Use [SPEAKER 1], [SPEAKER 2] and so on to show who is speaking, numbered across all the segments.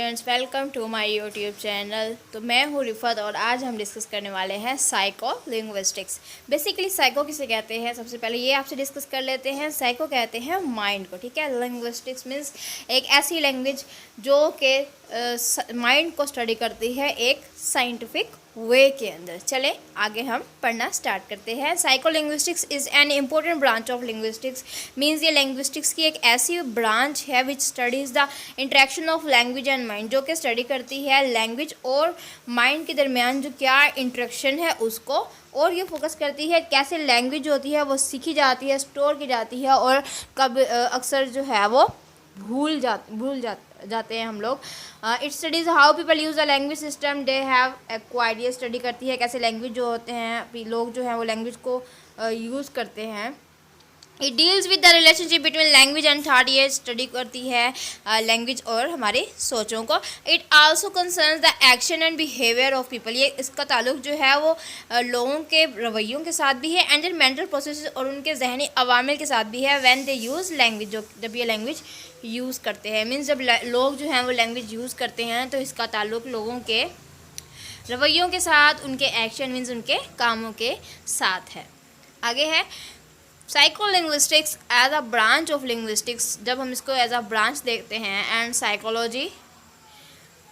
[SPEAKER 1] Students, welcome to my YouTube channel. तो मैं हूँ रिफत और आज हम डिस्कस करने वाले हैं साइको लिंग्विस्टिक्स। बेसिकली साइको किसे कहते हैं, सबसे पहले ये आपसे डिस्कस कर लेते हैं। साइको कहते हैं माइंड को, ठीक है। लिंग्विस्टिक्स मीन्स एक ऐसी लैंग्वेज जो कि माइंड को स्टडी करती है एक साइंटिफिक वे के अंदर। चले आगे हम पढ़ना स्टार्ट करते हैं। Psycho linguistics is an important branch of linguistics. Means ये लिंग्विस्टिक्स की एक ऐसी ब्रांच है which studies the interaction of language and mind, जो कि स्टडी करती है लैंग्वेज और माइंड के दरमियान जो क्या इंटरेक्शन है उसको, और ये फोकस करती है कैसे लैंग्वेज होती है वो सीखी जाती है, स्टोर की जाती है और कब अक्सर जो है वो भूल जाते हैं हम लोग। It studies how people use the language system they have acquired. ये स्टडी करती है कैसे लैंग्वेज जो होते हैं लोग जो हैं वो लैंग्वेज को यूज़ करते हैं। It deals with the relationship between language and thought. ये स्टडी करती है लैंग्वेज और हमारी सोचों को। It also concerns the action and behaviour of people. ये इसका ताल्लुक जो है वो लोगों के रवैयों के साथ भी है, एंड देयर मेंटल प्रोसेस और उनके जहनी अवामिल के साथ भी है। व्हेन दे यूज़ लैंग्वेज, जो जब ये लैंग्वेज यूज़ करते हैं, मीन्स जब लोग जो हैं वो लैंग्वेज यूज़ करते हैं तो इसका ताल्लुक लोगों के रवैयों के साथ, उनके एक्शन मीन्स उनके कामों के साथ है। आगे है psycholinguistics as a branch of linguistics. जब हम इसको एज अ ब्रांच देखते हैं, and psychology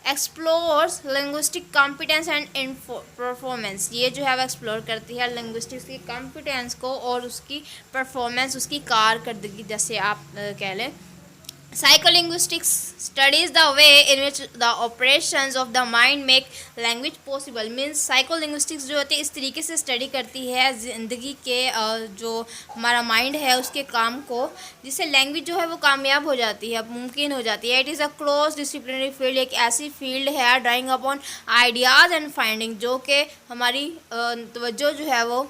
[SPEAKER 1] explores linguistic competence and performance. ये जो है वो एक्सप्लोर करती है लिंग्विस्टिक्स की कॉम्पिटेंस को और उसकी परफॉर्मेंस, उसकी कारकर्दगी जैसे आप कह लें। Psycholinguistics studies the way in which the operations of the mind make language possible. Means psycholinguistics जो होती है इस तरीके से स्टडी करती है ज़िंदगी के जो हमारा माइंड है उसके काम को, जिससे लैंग्वेज जो है वो कामयाब हो जाती है, मुमकिन हो जाती है। It is a close disciplinary field. एक ऐसी फील्ड है drawing upon ideas and finding, जो कि हमारी तवज्जो जो है वो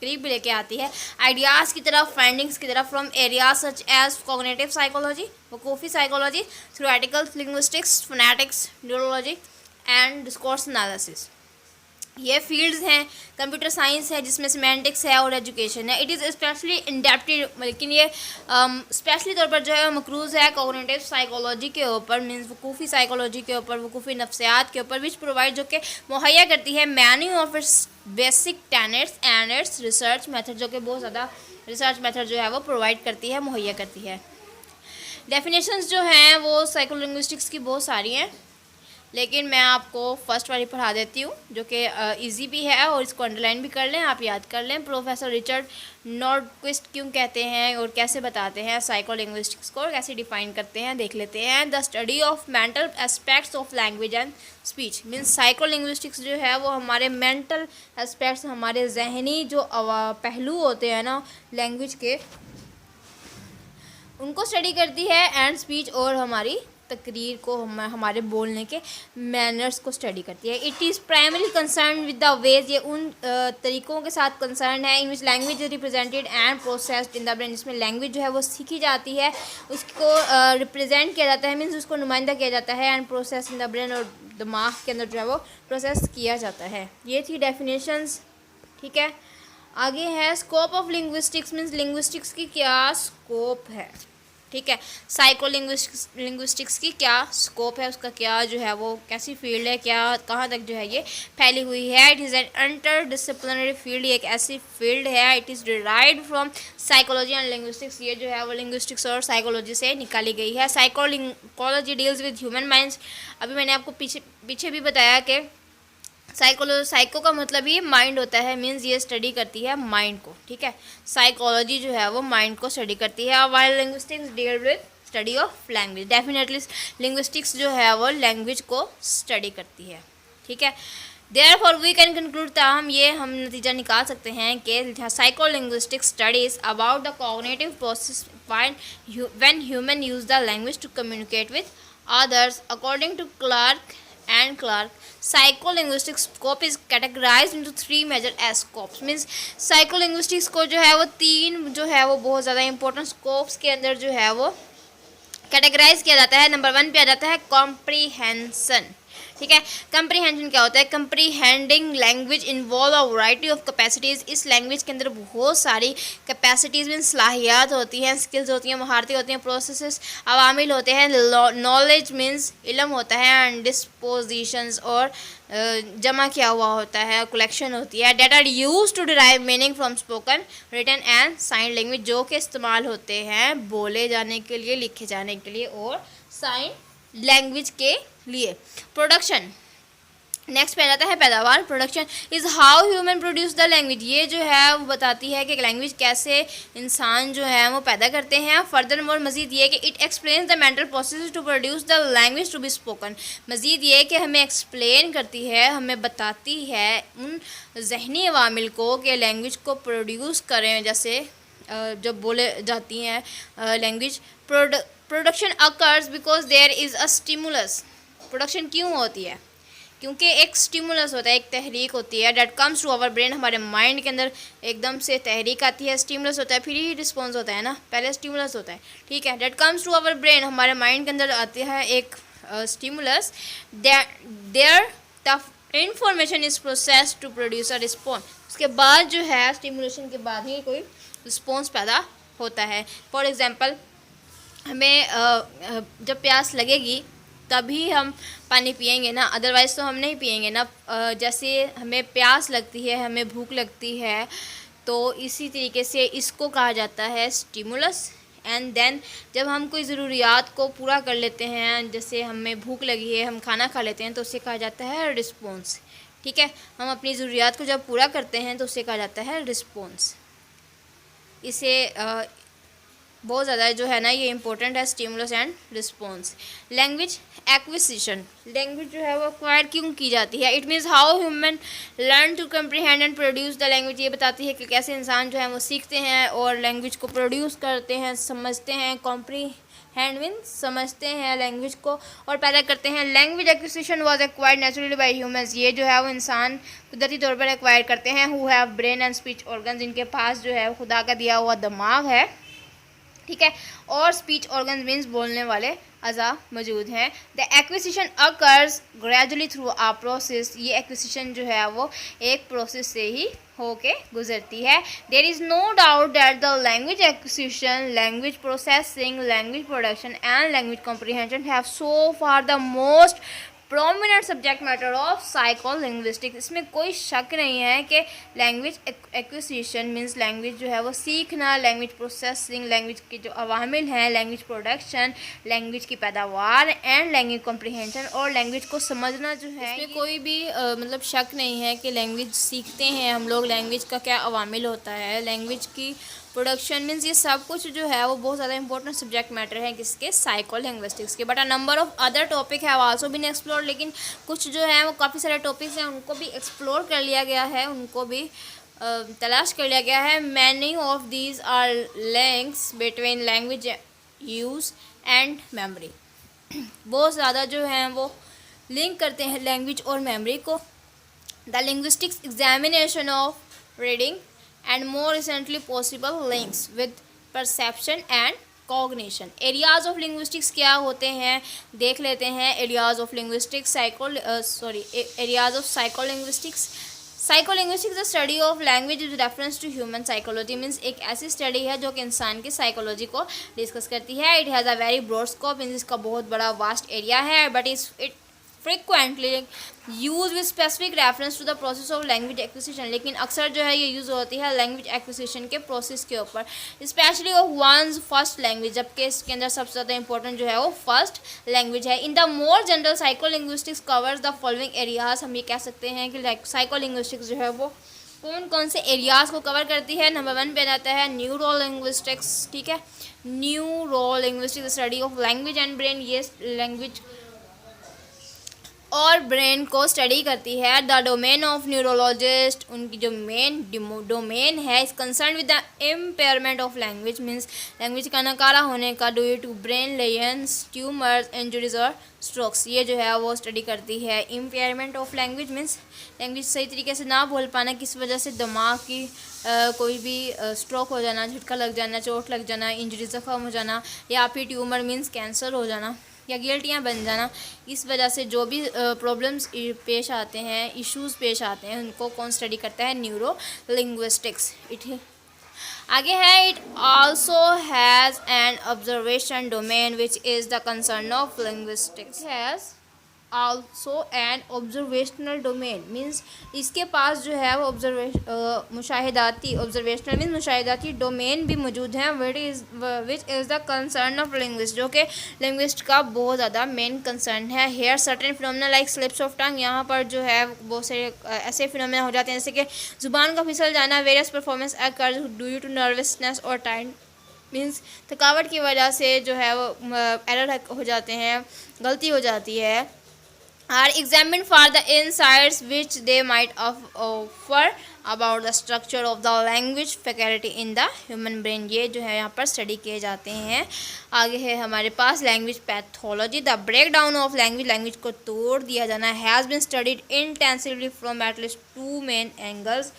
[SPEAKER 1] करीब लेके आती है आइडियाज़ की तरफ, फाइंडिंग्स की तरफ, from areas such as cognitive psychology, वकूफ़ी psychology, theoretical linguistics, phonetics, neurology and discourse analysis. ये फील्ड्स हैं। कंप्यूटर साइंस है जिसमें सिमेंटिक्स है और एजुकेशन है। इट इज़ स्पेशली इंडेप्टेड, लेकिन ये स्पेशली तौर पर जो है मकरूज़ है कॉग्निटिव साइकोलॉजी के ऊपर, मीन्स वकूफ़ी साइकोलॉजी के ऊपर, वकूफ़ी नफ्सियात के ऊपर, विच प्रोवाइड, जो कि मुहैया करती है many of its basic tenets and it's research method, जो कि बहुत ज़्यादा रिसर्च मेथड जो है वो प्रोवाइड करती है, मुहैया करती है। डेफिनेशंस जो हैं वो साइकोलिंग्विस्टिक्स की बहुत सारी हैं, लेकिन मैं आपको फर्स्ट वाली पढ़ा देती हूँ जो कि इजी भी है और इसको अंडरलाइन भी कर लें, आप याद कर लें। प्रोफेसर रिचर्ड नॉर्डक्विस्ट क्यों कहते हैं और कैसे बताते हैं साइकोलिंग्विस्टिक्स को और कैसे डिफाइन करते हैं, देख लेते हैं। The study of mental aspects of language and speech. Means psycholinguistics जो है वो हमारे मेंटल एस्पेक्ट्स, हमारे जहनी जो पहलू होते हैं ना लैंग्वेज के, उनको स्टडी करती है। एंड स्पीच और हमारी तकरीर को, हमारे बोलने के मैनर्स को स्टडी करती है। It is primary concern with the ways. ये उन तरीक़ों के साथ कंसर्न है in which language is represented and processed in the brain, जिसमें लैंग्वेज जो है वो सीखी जाती है, उसको रिप्रेजेंट किया जाता है, मीन्स उसको नुमाइंदा किया जाता है, and process in the brain, और दिमाग के अंदर जो है वो प्रोसेस किया जाता है। ये थी डेफिनेशंस, ठीक है। आगे है scope of linguistics. Means linguistics की क्या स्कोप है, ठीक है। साइको लिंग्विस्टिक्स की क्या स्कोप है, उसका क्या जो है वो कैसी फील्ड है, क्या कहाँ तक जो है ये फैली हुई है। It is an inter disciplinary field. ये एक ऐसी फील्ड है। It is derived from psychology and linguistics. ये जो है वो लिंग्विस्टिक्स और साइकोलॉजी से निकाली गई है। Psychology deals with human minds. अभी मैंने आपको पीछे भी बताया कि साइको का मतलब ही माइंड होता है, मीन्स ये स्टडी करती है माइंड को, ठीक है। साइकोलॉजी जो है वो माइंड को स्टडी करती है, while linguistics deal with study of language. Definitely linguistics जो है वो लैंग्वेज को स्टडी करती है, ठीक है। देयरफॉर वी कैन कंक्लूड, ताहम ये हम नतीजा निकाल सकते हैं कि psycholinguistics studies about the cognitive process when human use the language to communicate with others. According to Clark and Clark, psycholinguistics scope is categorized into 3 major scopes. Means psycholinguistics को जो है वो 3 जो है वो बहुत ज़्यादा इंपॉर्टेंट स्कोप्स के अंदर जो है वो कैटेगराइज किया जाता है। नंबर 1 पे आ जाता है कॉम्प्रीहेंसन, ठीक है। कंप्रीहेंशन क्या होता है? Comprehending language involve a variety of capacities. इस लैंग्वेज के अंदर बहुत सारी कैपेसिटीज़ मीन सलाहियात होती हैं, स्किल्स होती हैं, महारतें होती हैं, प्रोसेसेस अवामिल होते हैं, नॉलेज मीन्स इल्म होता है, एंड डिस्पोजिशंस और जमा किया हुआ होता है, कलेक्शन होती है। That are use to derive meaning from spoken, written and sign language, जो कि इस्तेमाल होते हैं बोले जाने के लिए, लिखे जाने के लिए और साइन लैंग्वेज के लिए। प्रोडक्शन नेक्स्ट पे आ जाता है पैदावार। Production is how human produce the language. ये जो है वो बताती है कि लैंग्वेज कैसे इंसान जो है वो पैदा करते हैं। फर्दर मोर मज़ीद ये कि it explains the mental process to produce the language to be spoken. मज़ीद ये कि हमें एक्सप्लेन करती है, हमें बताती है उन जहनी अवामिल को कि लैंग्वेज को प्रोड्यूस करें, जैसे जब बोले जाती हैं language. Production occurs because there is a stimulus. Production क्यों होती है? क्योंकि एक स्टिमुलस होता है, एक तहरीक होती है, that comes to our brain. हमारे माइंड के अंदर एकदम से तहरीक आती है, स्टिमुलस होता है, फिर ही रिस्पॉन्स होता है ना, पहले स्टिमुलस होता है, ठीक है। That comes to our brain, हमारे माइंड के अंदर आती है एक stimulus, there the information is process to produce a response. उसके बाद जो है स्टिमुलेशन के बाद ही कोई रिस्पॉन्स पैदा होता है। फॉर एग्ज़ाम्पल हमें जब प्यास लगेगी तभी हम पानी पिएंगे ना, अदरवाइज़ तो हम नहीं पिएंगे ना। जैसे हमें प्यास लगती है, हमें भूख लगती है, तो इसी तरीके से इसको कहा जाता है स्टिमुलस। एंड देन जब हम कोई ज़रूरियात को पूरा कर लेते हैं, जैसे हमें भूख लगी है, हम खाना खा लेते हैं, तो उससे कहा जाता है रिस्पॉन्स, ठीक है। हम अपनी ज़रूरियात को जब पूरा करते हैं तो उससे कहा जाता है रिस्पॉन्स। इसे बहुत ज़्यादा जो है ना ये इंपॉर्टेंट है, stimulus and response. Language acquisition, language जो है वो एक्वायर क्यों की जाती है? It means how human learn to comprehend and produce the language. ये बताती है कि कैसे इंसान जो है वो सीखते हैं और लैंग्वेज को प्रोड्यूस करते हैं, समझते हैं। कॉम्प्रीहेंड मीन्स समझते हैं लैंग्वेज को और पैदा करते हैं। Language acquisition was acquired naturally bye humans. ये जो है वो इंसान कुदरती तौर पर एक्वायर करते हैं। Who have brain and speech organs, इनके पास जो है खुदा का दिया हुआ दिमाग है, ठीक है, और स्पीच ऑर्गन्स मीन्स बोलने वाले अज़ा मौजूद हैं। The acquisition occurs gradually through a process. ये एक्विजिशन जो है वो एक प्रोसेस से ही होके गुजरती है। There is no doubt that the language acquisition, language processing, language production and language comprehension have so far the most prominent subject matter of psycholinguistics. इसमें कोई शक नहीं है कि लैंग्वेज एक्विजिशन मीन्स लैंग्वेज जो है वो सीखना, लैंग्वेज प्रोसेसिंग, लैंग्वेज के जो अवामिल हैं, लैंग्वेज प्रोडक्शन, लैंग्वेज की पैदावार एंड लैंग्वेज कॉम्प्रीहेंशन, और लैंग्वेज को समझना जो है, इसमें कोई भी मतलब शक नहीं है कि लैंग्वेज सीखते हैं हम लोग, लैंग्वेज का क्या अवामिल होता है, लैंग्वेज की प्रोडक्शन मीन्स ये सब कुछ जो है वो बहुत ज़्यादा इंपॉर्टेंट सब्जेक्ट मैटर है किसके? साइकोलिंग्विस्टिक्स के। But a number of other topic have also been explore. लेकिन कुछ जो है वो काफ़ी सारे टॉपिक्स हैं, उनको भी एक्सप्लोर कर लिया गया है, उनको भी तलाश कर लिया गया है। Many of these are links between language use and memory. बहुत ज़्यादा जो हैं वो लिंक करते हैं लैंग्वेज और मेमोरी को। The linguistics examination of reading and more recently possible links with perception and cognition. areas of linguistics क्या होते हैं देख लेते हैं। areas of linguistics areas of psycholinguistics. Psycholinguistics is the study of language with reference to human psychology means एक ऐसी study है जो कि इंसान की साइकोलॉजी को डिस्कस करती है। it has a very broad scope means इसका बहुत बड़ा वास्ट एरिया है, but it frequently use with specific reference to the process of language acquisition. लेकिन अक्सर जो है ये यूज़ होती है लैंग्वेज एक्विजिशन के प्रोसेस के ऊपर, specially of ones first language, जबकि इसके अंदर सबसे ज़्यादा इंपॉर्टेंट जो है वो फर्स्ट लैंग्वेज है। In the more general psycholinguistics covers the following areas. हम ये कह सकते हैं कि साइकोलिंग्विस्टिक्स जो है वो कौन कौन से एरियाज़ को कवर करती है। नंबर 1 पे आता है न्यूरोलिंग्विस्टिक्स, ठीक है। Neurolinguistics study of language and brain, ये लैंग्वेज और ब्रेन को स्टडी करती है। द डोमेन ऑफ न्यूरोलॉजिस्ट, उनकी जो मेन डोमेन है, इस concern with the impairment of language means language का नकारा होने का due to brain lesions, tumours, injuries और स्ट्रोक्स। ये जो है वो स्टडी करती है impairment of language means language सही तरीके से ना बोल पाना, किस वजह से दिमाग की कोई भी स्ट्रोक हो जाना, झटका लग जाना, चोट लग जाना, इंजरी ज़ख्म हो जाना, या फिर ट्यूमर मीन्स कैंसर हो जाना, या गिल्टियाँ बन जाना, इस वजह से जो भी प्रॉब्लम्स पेश आते हैं, इश्यूज़ पेश आते हैं, उनको कौन स्टडी करता है? Neurolinguistics. आगे है, it also has an observation domain which is the concern of linguistics. Has also an observational domain means इसके पास जो है वो मुशाहिदाती, ऑब्जर्वेशनल मीन्स मुशाहिदाती डोमेन भी मौजूद हैं, which is the concern of linguist, जो कि लिंग्विस्ट का बहुत ज़्यादा मेन कंसर्न है। Here certain phenomena like slips of tongue, यहाँ पर जो है बहुत सारे ऐसे फिनोमेना हो जाते हैं जैसे कि ज़ुबान का फिसल जाना। Various performance occurs due to nervousness और टाइम मीन्स थकावट की वजह से जो है वो एरर हो जाते हैं, गलती हो जाती है। are examined for the insights which they might offer about the structure of the language faculty in the human brain, ये जो है यहाँ पर स्टडी किए जाते हैं। आगे है हमारे पास language pathology, the break down of language, language को तोड़ दिया जाना, has been studied intensively from at least 2 main angles,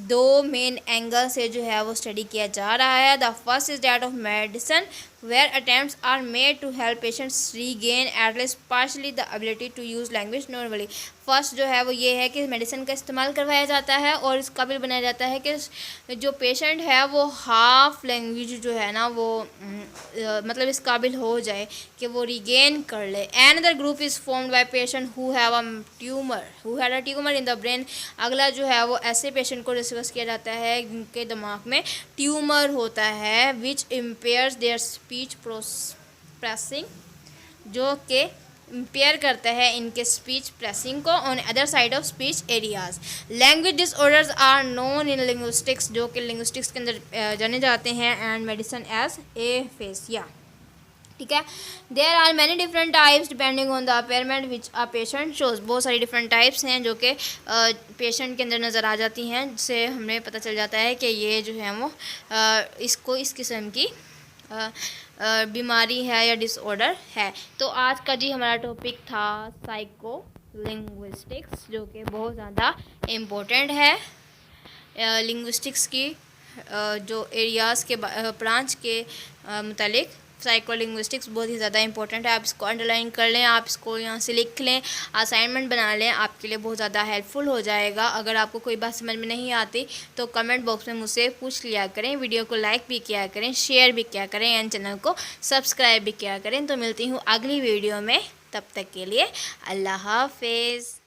[SPEAKER 1] 2 main angle से जो है वो स्टडी किया जा रहा है। The first is that of medicine where attempts are made to help patients regain at least partially the ability to use language normally. First जो है वो ये है कि मेडिसिन का इस्तेमाल करवाया जाता है और इस काबिल बनाया जाता है कि जो पेशेंट है वो हाफ लैंग्वेज जो है ना वो मतलब इस काबिल हो जाए कि वो रिगेन कर ले। Another group is formed by patient who have a tumour in the brain, अगला जो है वो ऐसे पेशेंट को डिस्कस किया जाता है जिनके दिमाग में ट्यूमर होता है, which impairs their speech processing, जो कि इम्पेयर करता है इनके स्पीच प्रेसिंग को on other side of speech areas. Language disorders are known in linguistics, जो कि लिंग्विस्टिक्स के अंदर जाने जाते हैं, एंड मेडिसिन एज एफेसिया। ठीक है, there are many different types depending on the impairment which a patient shows, बहुत सारी डिफरेंट टाइप्स हैं जो कि पेशेंट के अंदर नज़र आ जाती हैं, जिससे हमें पता चल जाता है कि ये जो है वो इसको इस किस्म की बीमारी है या डिसऑर्डर है। तो आज का जी हमारा टॉपिक था साइको लिंग्विस्टिक्स, जो कि बहुत ज़्यादा इम्पोर्टेंट है लिंग्विस्टिक्स की जो एरियाज़ के ब्रांच के मुतालिक। साइको लिंग्विस्टिक्स बहुत ही ज़्यादा इंपॉर्टेंट है, आप इसको अंडरलाइन कर लें, आप इसको यहाँ से लिख लें, असाइनमेंट बना लें, आपके लिए बहुत ज़्यादा हेल्पफुल हो जाएगा। अगर आपको कोई बात समझ में नहीं आती तो कमेंट बॉक्स में मुझसे पूछ लिया करें, वीडियो को लाइक भी किया करें, शेयर भी किया करें, एंड चैनल को सब्सक्राइब भी किया करें। तो मिलती हूँ अगली वीडियो में, तब तक के लिए अल्लाह हाफिज़।